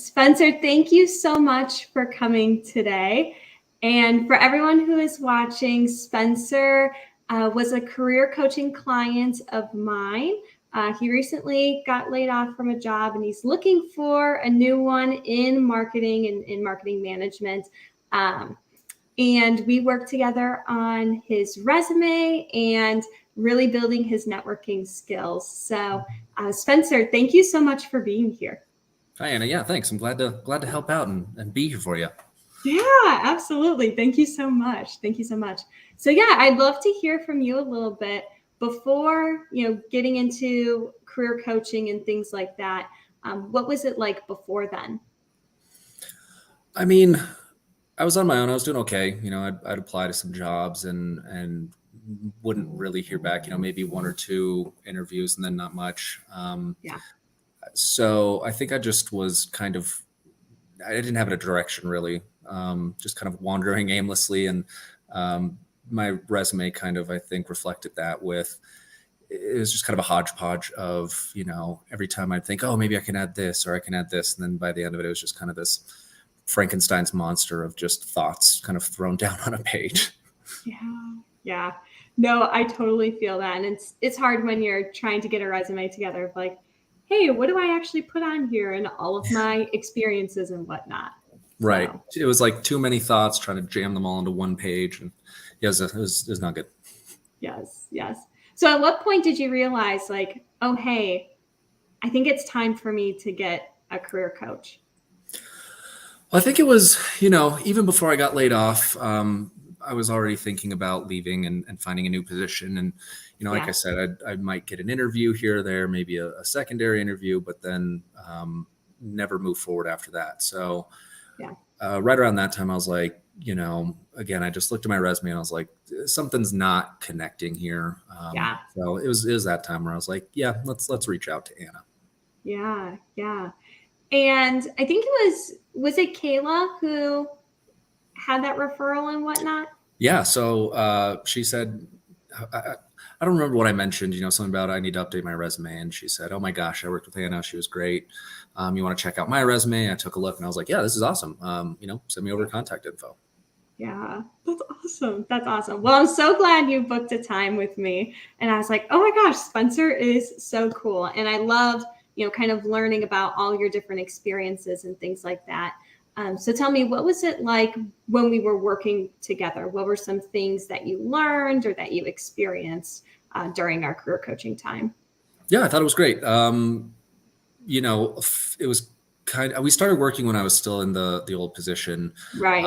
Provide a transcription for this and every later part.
Spencer, thank you so much for coming today. And for everyone who is watching, Spencer was a career coaching client of mine. He recently got laid off from a job and he's looking for a new one in marketing and in marketing management. And we worked together on his resume and really building his networking skills. So Spencer, thank you so much for being here. Hi, Anna. Yeah, thanks. I'm glad to help out and be here for you. Yeah, absolutely. Thank you so much. Thank you so much. So yeah, I'd love to hear from you a little bit before, getting into career coaching and things like that. What was it like before then? I mean, I was on my own. I was doing okay. I'd apply to some jobs and wouldn't really hear back. Maybe one or two interviews and then not much. Yeah. So I think I just was I didn't have a direction really. Just kind of wandering aimlessly, and my resume I think reflected that. It was just kind of a hodgepodge of, every time I'd think, oh, maybe I can add this or I can add this. And then by the end of it, it was just kind of this Frankenstein's monster of just thoughts kind of thrown down on a page. Yeah. No, I totally feel that. And it's hard when you're trying to get a resume together of like, hey, what do I actually put on here and all of my experiences and whatnot. Right. So. It was like too many thoughts, trying to jam them all into one page. And yeah, it was not good. Yes. So at what point did you realize like, oh, hey, I think it's time for me to get a career coach? Well, I think it was, even before I got laid off, I was already thinking about leaving and finding a new position. And, like I said, I might get an interview here or there, maybe a secondary interview, but then never move forward after that. So right around that time, I was like, again, I just looked at my resume and I was like, something's not connecting here. So it was that time where I was like, yeah, let's reach out to Anna. Yeah. And I think was it Kayla who had that referral and whatnot? Yeah. So she said, I don't remember what I mentioned, something about I need to update my resume. And she said, oh my gosh, I worked with Anna. She was great. You want to check out my resume? I took a look and I was like, yeah, this is awesome. Send me over contact info. Yeah, that's awesome. Well, I'm so glad you booked a time with me. And I was like, oh my gosh, Spencer is so cool. And I loved, kind of learning about all your different experiences and things like that. So tell me, what was it like when we were working together? What were some things that you learned or that you experienced during our career coaching time? Yeah, I thought it was great. It was we started working when I was still in the old position. Right.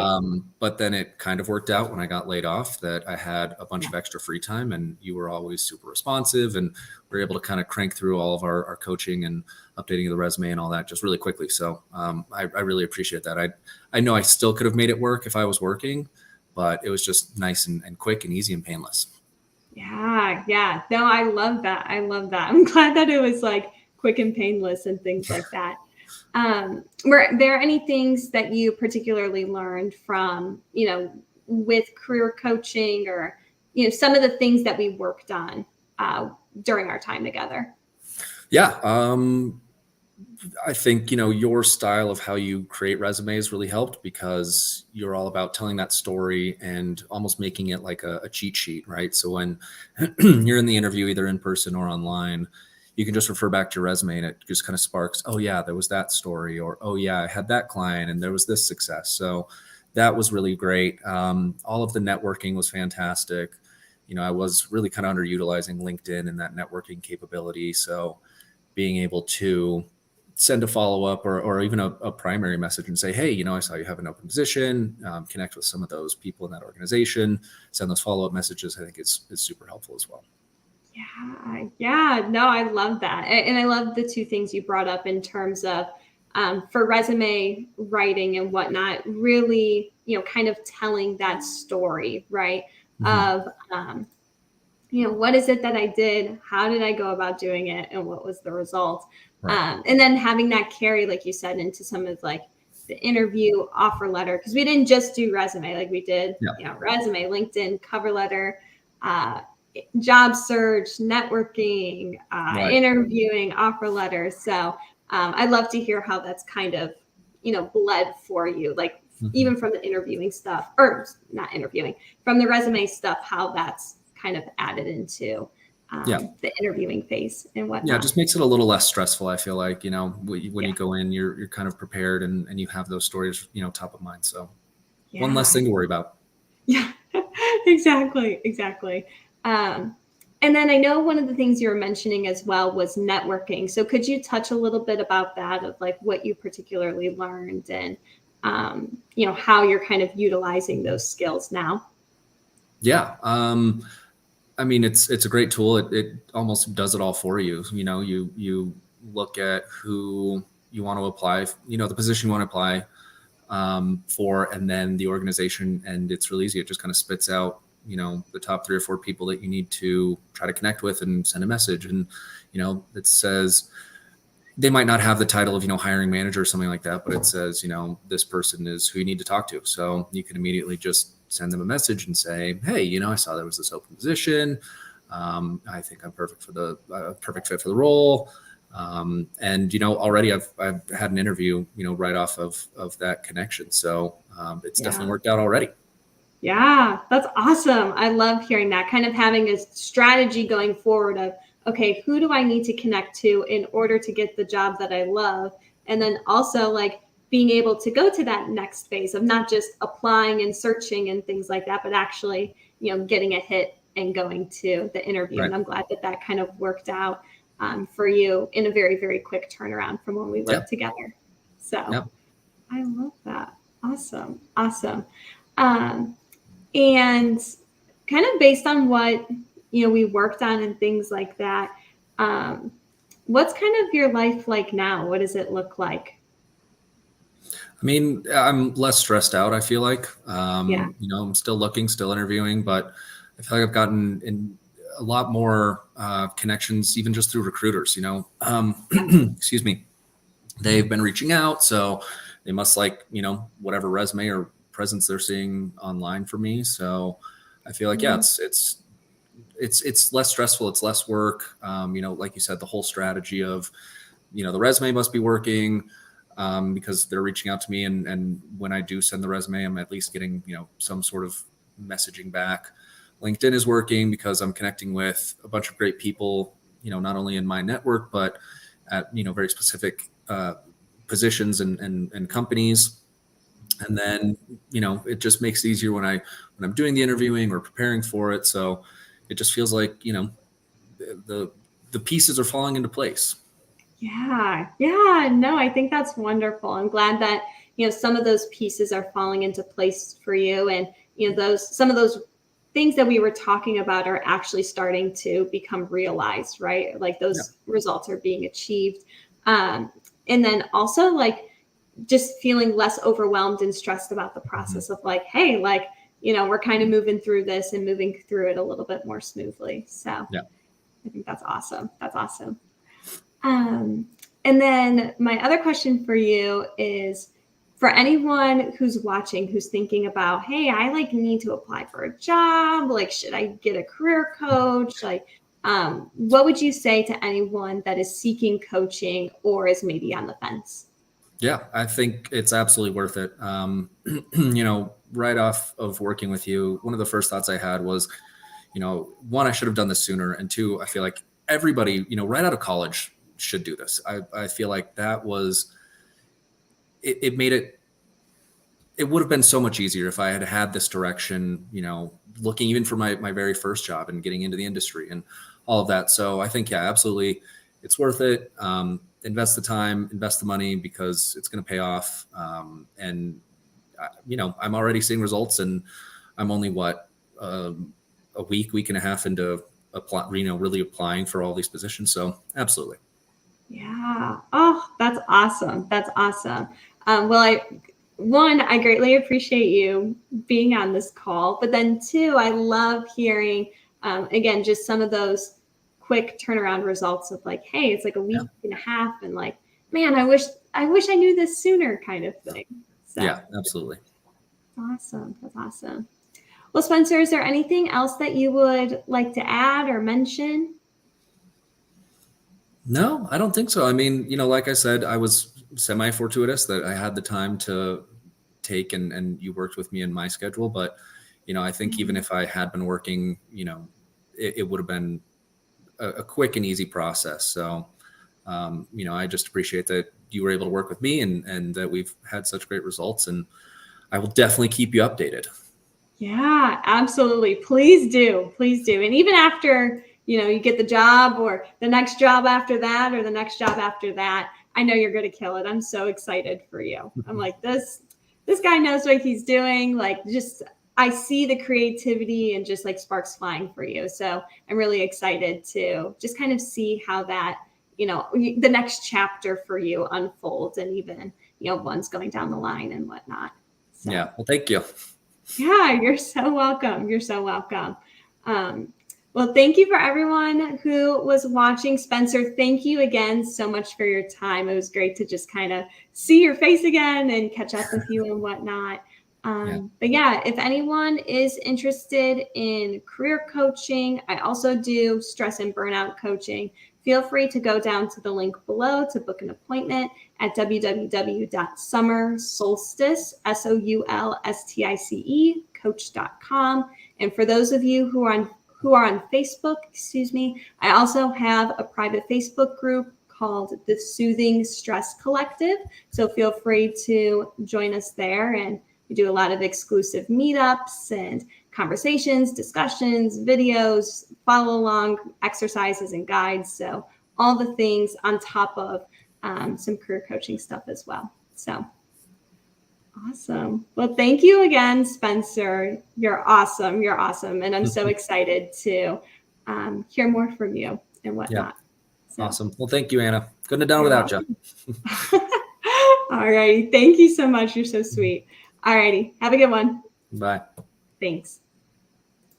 But then it kind of worked out when I got laid off that I had a bunch of extra free time, and you were always super responsive, and we were able to kind of crank through all of our coaching and updating of the resume and all that just really quickly. So I really appreciate that. I know I still could have made it work if I was working, but it was just nice and quick and easy and painless. Yeah. No, I love that. I'm glad that it was like quick and painless and things like that. Were there any things that you particularly learned from, with career coaching or, some of the things that we worked on during our time together? Yeah. I think, your style of how you create resumes really helped because you're all about telling that story and almost making it like a cheat sheet, right? So when you're in the interview, either in person or online, you can just refer back to your resume and it just kind of sparks, oh yeah, there was that story, or, oh yeah, I had that client and there was this success. So that was really great. All of the networking was fantastic. I was really kind of underutilizing LinkedIn and that networking capability. So being able to send a follow-up or even a primary message and say, hey, I saw you have an open position, connect with some of those people in that organization, send those follow-up messages, I think is super helpful as well. Yeah. No, I love that. And I love the two things you brought up in terms of for resume writing and whatnot, really, kind of telling that story, right? Of, what is it that I did? How did I go about doing it? And what was the result? Right. And then having that carry, like you said, into some of like the interview offer letter, because we didn't just do resume, like we did, resume, LinkedIn, cover letter, job search, networking, interviewing, offer letters. So I love to hear how that's kind of bled for you, like Mhm. even from the interviewing stuff, or not interviewing, from the resume stuff, how that's kind of added into Yeah. the interviewing phase and Yeah, it whatnot. just makes it a little less stressful. I feel like, when you Yeah. go in, you're kind of prepared and you have those stories, top of mind. So one less Yeah. thing to worry about. Yeah, exactly, exactly. Um, and then I know one of the things you were mentioning as well was networking. So could you touch a little bit about that, of like what you particularly learned, and how you're kind of utilizing those skills now? Yeah. I mean, it's a great tool. It almost does it all for you. You look at who you want to apply, the position you want to apply for, and then the organization, and it's really easy. It just kind of spits out, the top 3 or 4 people that you need to try to connect with and send a message. And, it says they might not have the title of, hiring manager or something like that, but it says, this person is who you need to talk to. So you can immediately just send them a message and say, hey, I saw there was this open position. I think I'm perfect for the perfect fit for the role. And already I've had an interview, right off of that connection. So it's definitely Yeah. worked out already. Yeah, that's awesome. I love hearing that, kind of having a strategy going forward of, okay, who do I need to connect to in order to get the job that I love? And then also like being able to go to that next phase of not just applying and searching and things like that, but actually, getting a hit and going to the interview. Right. And I'm glad that that kind of worked out for you in a very, very quick turnaround from when we Yeah. worked together. So Yeah. I love that. Awesome. Awesome. Um, and kind of based on what we worked on and things like that, um, what's kind of your life like now? What does it look like? I mean, I'm less stressed out, I feel like. Yeah. I'm still looking, still interviewing, but I feel like I've gotten in a lot more connections, even just through recruiters, Yeah. excuse me. They've been reaching out. So they must like, whatever resume or presence they're seeing online for me. So I feel like, yeah, Yeah. it's less stressful. It's less work. Like you said, the whole strategy of, the resume must be working because they're reaching out to me. And when I do send the resume, I'm at least getting, some sort of messaging back. LinkedIn is working because I'm connecting with a bunch of great people, not only in my network, but at, very specific positions and companies. And then, it just makes it easier when I'm doing the interviewing or preparing for it. So it just feels like, the, the pieces are falling into place. Yeah. Yeah. No, I think that's wonderful. I'm glad that, some of those pieces are falling into place for you. And, some of those things that we were talking about are actually starting to become realized, right? Like Yeah. those results are being achieved. And then also like just feeling less overwhelmed and stressed about the Mhm. process of like, hey, like, we're kind of moving through this and moving through it a little bit more smoothly. So Yeah. I think that's awesome. That's awesome. Um, and then my other question for you is, for anyone who's watching, who's thinking about, hey, I like need to apply for a job. Like, should I get a career coach? Like, what would you say to anyone that is seeking coaching or is maybe on the fence? Yeah, I think it's absolutely worth it. Right off of working with you, one of the first thoughts I had was, one, I should have done this sooner. And two, I feel like everybody, right out of college should do this. I feel like that was, it made it would have been so much easier if I had had this direction, looking even for my very first job and getting into the industry and all of that. So I think, yeah, absolutely. It's worth it. Invest the time, invest the money because it's going to pay off. And, I'm already seeing results and I'm only a week and a half into really applying for all these positions. So absolutely. Yeah. Oh, that's awesome. That's awesome. Well, I greatly appreciate you being on this call, but then two, I love hearing, again, just some of those quick turnaround results of like, hey, it's like a Yeah. week and a half, and like, man, I wish I knew this sooner, kind of thing. So Yeah, absolutely. awesome. That's awesome. Well, Spencer, is there anything else that you would like to add or mention? No, I don't think so. I mean, like I said, I was semi-fortuitous that I had the time to take, and you worked with me in my schedule. But, I think even if I had been working, it would have been a quick and easy process. So, I just appreciate that you were able to work with me, and that we've had such great results, and I will definitely keep you updated. Yeah, absolutely. Please do. Please do. And even after, you get the job or the next job after that or the next job after that, I know you're going to kill it. I'm so excited for you. I'm like, this guy knows what he's doing. Like, just I see the creativity and just like sparks flying for you. So I'm really excited to just kind of see how that, the next chapter for you unfolds, and even, ones going down the line and whatnot. So. Yeah. Well, thank you. Yeah, you're so welcome. You're so welcome. Well, thank you for everyone who was watching. Spencer, thank you again so much for your time. It was great to just kind of see your face again and catch up with you and whatnot. But yeah, if anyone is interested in career coaching, I also do stress and burnout coaching. Feel free to go down to the link below to book an appointment at www.summersolstice, SOULSTICE, coach.com. And for those of you who are on Facebook, I also have a private Facebook group called the Soothing Stress Collective. So feel free to join us there, and we do a lot of exclusive meetups and conversations, discussions, videos, follow along exercises and guides. So all the things on top of some career coaching stuff as well. So awesome. Well, thank you again, Spencer. You're awesome. You're awesome. And I'm so excited to hear more from you and whatnot. So. Awesome. Well, thank you, Anna. Couldn't have done it without you. All righty. Thank you so much. You're so sweet. All righty. Have a good one. Bye. Thanks.